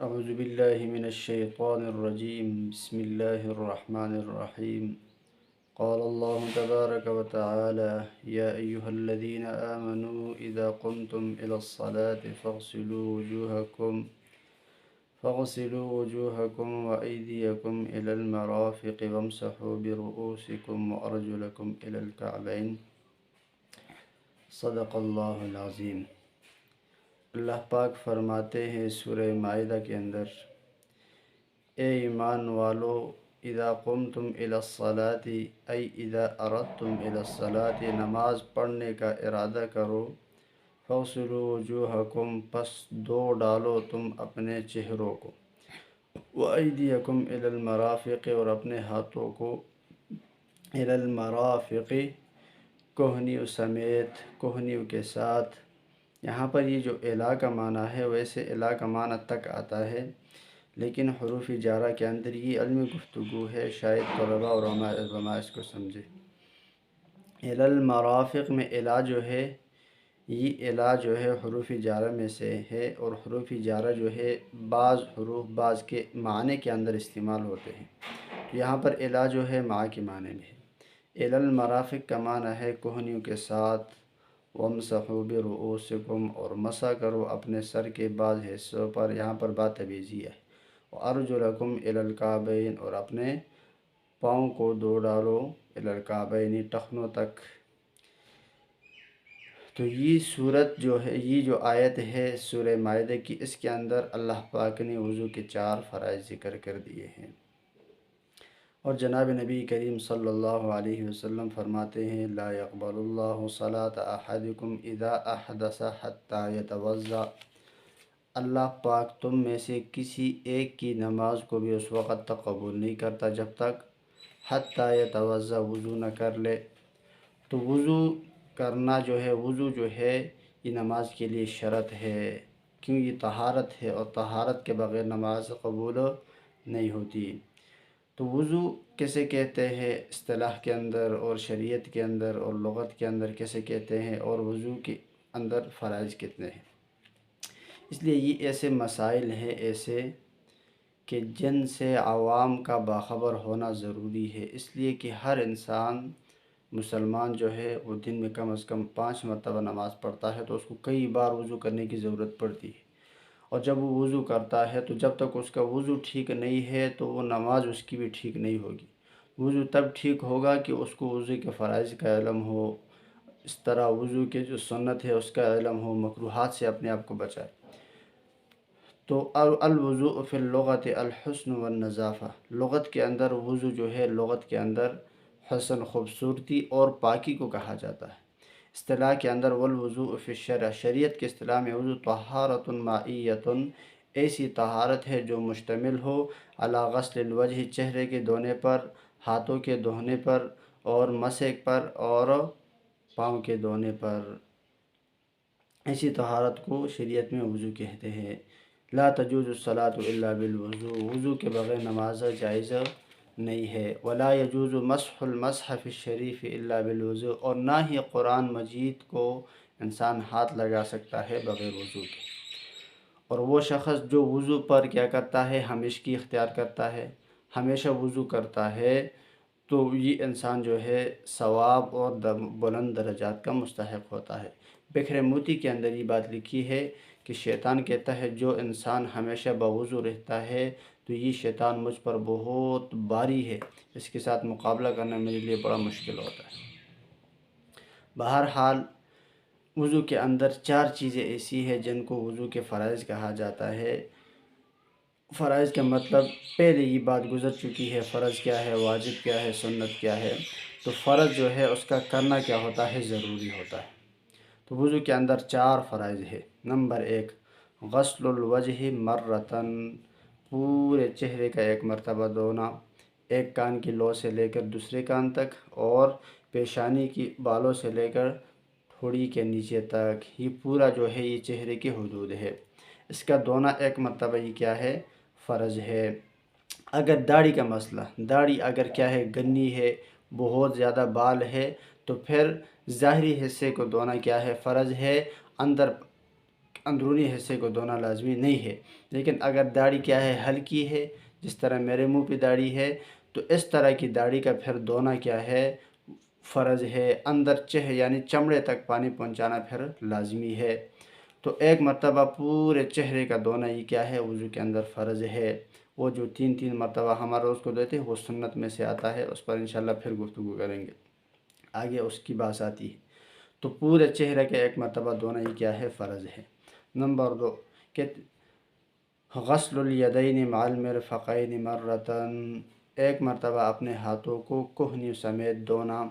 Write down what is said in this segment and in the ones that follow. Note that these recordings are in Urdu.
اعوذ باللہ من الشیطان الرجیم بسم اللہ الرحمن الرحیم قال اللہ تبارک وتعالی یا ایہا الذین آمنوا اذا قمتم الى الصلاة فاغسلوا وجوہکم وایدیکم الى المرافق وامسحوا برؤوسکم وارجلکم الى الکعبین صدق اللہ العظیم۔ اللہ پاک فرماتے ہیں سورہ مائدہ کے اندر، اے ایمان والو، اذا قمتم الی الصلاۃ ای اذا اردتم الی الصلاۃ، نماز پڑھنے کا ارادہ کرو، فاغسلوا وجوہکم، پس دھو ڈالو تم اپنے چہروں کو، وایدیکم الی المرافق، اور اپنے ہاتھوں کو الی المرافق، کوہنیوں سمیت، کوہنیوں کے ساتھ۔ یہاں پر یہ جو الا کا معنی ہے، ویسے الا کا معنی تک آتا ہے، لیکن حروف جارہ کے اندر یہ علمی گفتگو ہے، شاید طلباء اور علماء اس کو سمجھے۔ الی المرافق میں الا جو ہے، یہ الا جو ہے حروف جارہ میں سے ہے، اور حروف جارہ جو ہے بعض حروف بعض کے معنی کے اندر استعمال ہوتے ہیں۔ یہاں پر الا جو ہے مع کے معنی میں ہے۔ الی المرافق کا معنی ہے کوہنیوں کے ساتھ، وامسحوا برؤوسکم، اور مسح کرو اپنے سر کے بعض حصوں پر، یہاں پر بات تبعیضیہ ہے، وارجلکم الی الکعبین، اور اپنے پاؤں کو دھو ڈالو الی الکعبین، ٹخنوں تک۔ تو یہ صورت جو ہے، یہ جو آیت ہے سورہ مائدہ کی، اس کے اندر اللہ پاک نے وضو کے 4 فرائض ذکر کر دیے ہیں، اور جناب نبی کریم صلی اللہ علیہ وسلم فرماتے ہیں، لا يقبل اللہ صلاة احدکم اذا احدث حتی یتوضا، اللہ پاک تم میں سے کسی ایک کی نماز کو بھی اس وقت تک قبول نہیں کرتا جب تک حتی یتوضا، وضو نہ کر لے۔ تو وضو کرنا جو ہے، وضو جو ہے یہ نماز کے لیے شرط ہے، کیوں؟ یہ طہارت ہے، اور طہارت کے بغیر نماز قبول نہیں ہوتی۔ تو وضو کیسے کہتے ہیں اصطلاح کے اندر، اور شریعت کے اندر، اور لغت کے اندر کیسے کہتے ہیں، اور وضو کے اندر فرائض کتنے ہیں؟ اس لیے یہ ایسے مسائل ہیں ایسے کہ جن سے عوام کا باخبر ہونا ضروری ہے، اس لیے کہ ہر انسان مسلمان جو ہے وہ دن میں کم از کم 5 مرتبہ نماز پڑھتا ہے، تو اس کو کئی بار وضو کرنے کی ضرورت پڑتی ہے، اور جب وہ وضو کرتا ہے تو جب تک اس کا وضو ٹھیک نہیں ہے تو وہ نماز اس کی بھی ٹھیک نہیں ہوگی۔ وضو تب ٹھیک ہوگا کہ اس کو وضو کے فرائض کا علم ہو، اس طرح وضو کے جو سنت ہے اس کا علم ہو، مکروہات سے اپنے آپ کو بچائے۔ تو الوضوء فی اللغت الحسن والنظافہ، لغت کے اندر وضو جو ہے، لغت کے اندر حسن، خوبصورتی اور پاکی کو کہا جاتا ہے۔ اصطلاح کے اندر والوضوء فی الشرع، شریعت کے اصطلاح میں وضو طہارۃ مائیۃ، ایسی طہارت ہے جو مشتمل ہو علی غسل الوجہ، چہرے کے دھونے پر، ہاتھوں کے دھونے پر، اور مسح پر، اور پاؤں کے دھونے پر۔ ایسی طہارت کو شریعت میں وضو کہتے ہیں۔ لا تجوز الصلاۃ الا بالوضوء، وضو کے بغیر نماز جائز نہیں ہے۔ ولا يجوز مسح المصحف الشریف الا بالوضوء، اور نہ ہی قرآن مجید کو انسان ہاتھ لگا سکتا ہے بغیر وضو کے۔ اور وہ شخص جو وضو پر کیا کرتا ہے، ہمیشگی اختیار کرتا ہے، ہمیشہ وضو کرتا ہے، تو یہ انسان جو ہے ثواب اور بلند درجات کا مستحق ہوتا ہے۔ بکھر موتی کے اندر یہ بات لکھی ہے کہ شیطان کہتا ہے جو انسان ہمیشہ باوضو رہتا ہے تو یہ شیطان مجھ پر بہت باری ہے، اس کے ساتھ مقابلہ کرنا میرے لیے بڑا مشکل ہوتا ہے۔ بہرحال وضو کے اندر 4 چیزیں ایسی ہیں جن کو وضو کے فرائض کہا جاتا ہے۔ فرائض کا مطلب پہلے یہ بات گزر چکی ہے، فرض کیا ہے، واجب کیا ہے، سنت کیا ہے۔ تو فرض جو ہے اس کا کرنا کیا ہوتا ہے، ضروری ہوتا ہے۔ تو وضو کے اندر 4 فرائض ہے۔ نمبر 1، غسل الوجہ مرتن، پورے چہرے کا ایک مرتبہ دھونا، ایک کان کی لو سے لے کر دوسرے کان تک، اور پیشانی کی بالوں سے لے کر ٹھوڑی کے نیچے تک، یہ پورا جو ہے یہ چہرے کی حدود ہے۔ اس کا دھونا ایک مرتبہ یہ کیا ہے، فرض ہے۔ اگر داڑھی کا مسئلہ، داڑھی اگر کیا ہے، گنی ہے، بہت زیادہ بال ہے، تو پھر ظاہری حصے کو دھونا کیا ہے، فرض ہے۔ اندرونی حصے کو دھونا لازمی نہیں ہے، لیکن اگر داڑھی کیا ہے ہلکی ہے، جس طرح میرے منہ پہ داڑھی ہے، تو اس طرح کی داڑھی کا پھر دھونا کیا ہے فرض ہے، اندر یعنی چمڑے تک پانی پہنچانا پھر لازمی ہے۔ تو ایک مرتبہ پورے چہرے کا دھونا یہ کیا ہے وضو کے اندر فرض ہے۔ وہ جو 3 مرتبہ ہم روز کو دھوتے ہیں وہ سنت میں سے آتا ہے، اس پر انشاءاللہ پھر گفتگو کریں گے، آگے اس کی بات آتی ہے۔ تو پورے چہرے کے ایک مرتبہ دھونا یہ کیا ہے فرض ہے۔ نمبر 2 کہ غسل الیدین مع المرفقین مرتن، ایک مرتبہ اپنے ہاتھوں کو کہنیوں سمیت دھونا،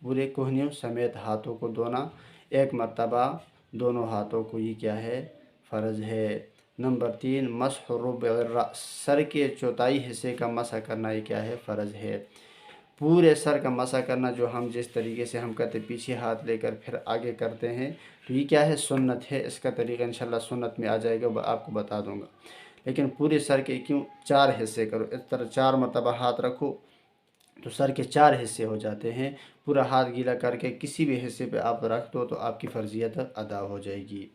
پورے کہنیوں سمیت ہاتھوں کو دھونا ایک مرتبہ دونوں ہاتھوں کو یہ کیا ہے فرض ہے۔ نمبر 3 مسح ربع الرأس، سر کے چوتھائی حصے کا مسح کرنا یہ کیا ہے فرض ہے۔ پورے سر کا مسح کرنا جو ہم جس طریقے سے ہم کرتے پیچھے ہاتھ لے کر پھر آگے کرتے ہیں، تو یہ کیا ہے سنت ہے، اس کا طریقہ انشاءاللہ سنت میں آ جائے گا، آپ کو بتا دوں گا۔ لیکن پورے سر کے کیوں 4 حصے کرو، اس طرح 4 مرتبہ ہاتھ رکھو تو سر کے 4 حصے ہو جاتے ہیں، پورا ہاتھ گیلا کر کے کسی بھی حصے پہ آپ رکھ دو تو آپ کی فرضیت ادا ہو جائے گی۔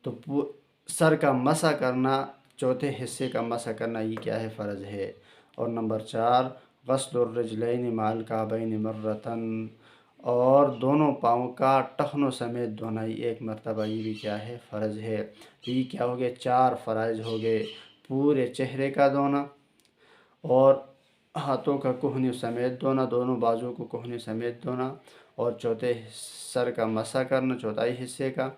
تو سر کا مسح کرنا، چوتھے حصے کا مسح کرنا یہ کیا ہے فرض ہے۔ اور نمبر 4 غسل الرجلین مع الکعبین مرتن، اور دونوں پاؤں کا ٹخنوں سمیت دھونا ایک مرتبہ یہ بھی کیا ہے فرض ہے۔ تو یہ کیا ہو گئے 4 فرائض ہو گئے، پورے چہرے کا دھونا اور ہاتھوں کا کہنیوں سمیت دھونا، دونوں بازو کو کہنیوں سمیت دھونا، اور چوتھے سر کا مسح کرنا چوتھائی حصے کا،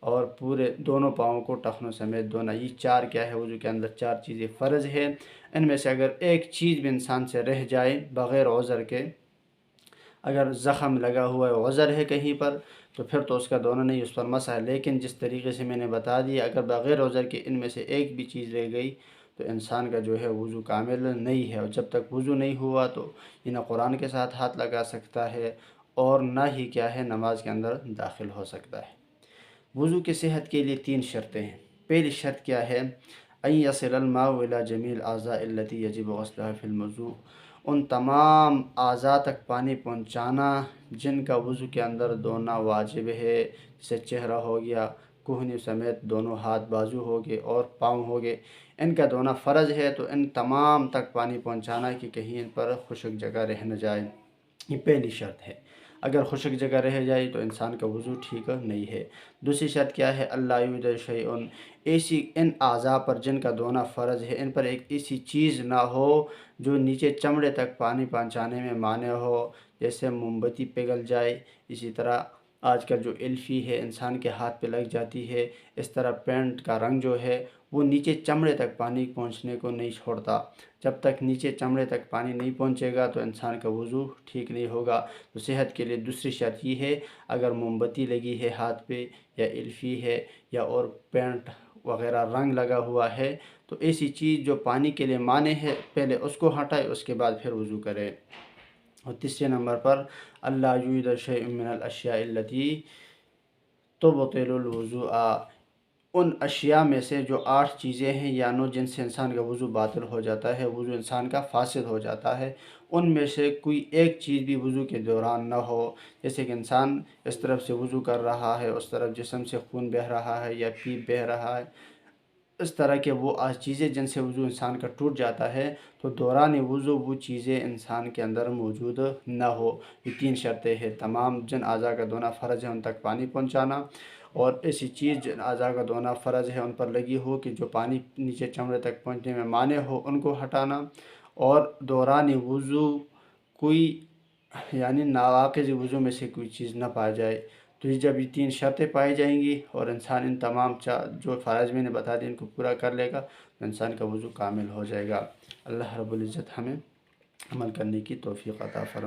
اور پورے دونوں پاؤں کو ٹخنوں سمیت دھونا، یہ 4 کیا ہے وضو کے اندر 4 چیزیں فرض ہے۔ ان میں سے اگر ایک چیز بھی انسان سے رہ جائے بغیر عذر کے، اگر زخم لگا ہوا ہے عذر ہے کہیں پر، تو پھر تو اس کا دھونا نہیں، اس پر مسح ہے۔ لیکن جس طریقے سے میں نے بتا دیا اگر بغیر عذر کے ان میں سے ایک بھی چیز رہ گئی تو انسان کا جو ہے وضو کامل نہیں ہے، اور جب تک وضو نہیں ہوا تو یہ نہ قرآن کے ساتھ ہاتھ لگا سکتا ہے اور نہ ہی کیا ہے نماز کے اندر داخل ہو سکتا ہے۔ وضو کی صحت کے لیے 3 شرطیں ہیں۔ پہلی شرط کیا ہے ان یصل الماء الى جمیع الاعضاء التي يجب غسلها في الوضوء، ان تمام اعضاء تک پانی پہنچانا جن کا وضو کے اندر دھونا واجب ہے، جیسے چہرہ ہو گیا، کہنی سمیت دونوں ہاتھ بازو ہو گئے اور پاؤں ہو گئے، ان کا دھونا فرض ہے۔ تو ان تمام تک پانی پہنچانا کہ کہیں ان پر خشک جگہ رہ نہ جائے، یہ پہلی شرط ہے۔ اگر خشک جگہ رہ جائے تو انسان کا وضو ٹھیک نہیں ہے۔ دوسری شرط کیا ہے اللہ یوجد شیء، ایسی ان اعضاء پر جن کا دھونا فرض ہے ان پر ایک ایسی چیز نہ ہو جو نیچے چمڑے تک پانی پہنچانے میں مانع ہو، جیسے موم بتی پگھل جائے، اسی طرح آج کل جو الفی ہے انسان کے ہاتھ پہ لگ جاتی ہے، اس طرح پینٹ کا رنگ جو ہے وہ نیچے چمڑے تک پانی پہنچنے کو نہیں چھوڑتا، جب تک نیچے چمڑے تک پانی نہیں پہنچے گا تو انسان کا وضو ٹھیک نہیں ہوگا۔ تو صحت کے لیے دوسری شرط یہ ہے اگر موم بتی لگی ہے ہاتھ پہ یا الفی ہے یا اور پینٹ وغیرہ رنگ لگا ہوا ہے تو ایسی چیز جو پانی کے لیے مانع ہے پہلے اس کو ہٹائے، اس کے بعد پھر وضو کرے۔ اور تیسرے نمبر پر اللہ یوجد شیء من الاشیاء التي تبطل الوضوء، ان اشیاء میں سے جو 8 چیزیں ہیں یعنی جن سے انسان کا وضو باطل ہو جاتا ہے، وضو انسان کا فاسد ہو جاتا ہے، ان میں سے کوئی ایک چیز بھی وضو کے دوران نہ ہو، جیسے کہ انسان اس طرف سے وضو کر رہا ہے اس طرف جسم سے خون بہہ رہا ہے یا پیپ بہہ رہا ہے، اس طرح کے وہ چیزیں جن سے وضو انسان کا ٹوٹ جاتا ہے، تو دوران وضو وہ چیزیں انسان کے اندر موجود نہ ہو۔ یہ 3 شرطیں ہیں، تمام جن اعضاء کا دھونا فرض ہے ان تک پانی پہنچانا، اور ایسی چیز جن اعضاء کا دھونا فرض ہے ان پر لگی ہو کہ جو پانی نیچے چمڑے تک پہنچنے میں مانع ہو ان کو ہٹانا، اور دوران وضو کوئی یعنی ناواقض وضو میں سے کوئی چیز نہ پا جائے۔ تو یہ جب یہ 3 شرطیں پائی جائیں گی اور انسان ان تمام جو فرائض میں نے بتا دی ان کو پورا کر لے گا تو انسان کا وضو کامل ہو جائے گا۔ اللہ رب العزت ہمیں عمل کرنے کی توفیق عطا فرمائے۔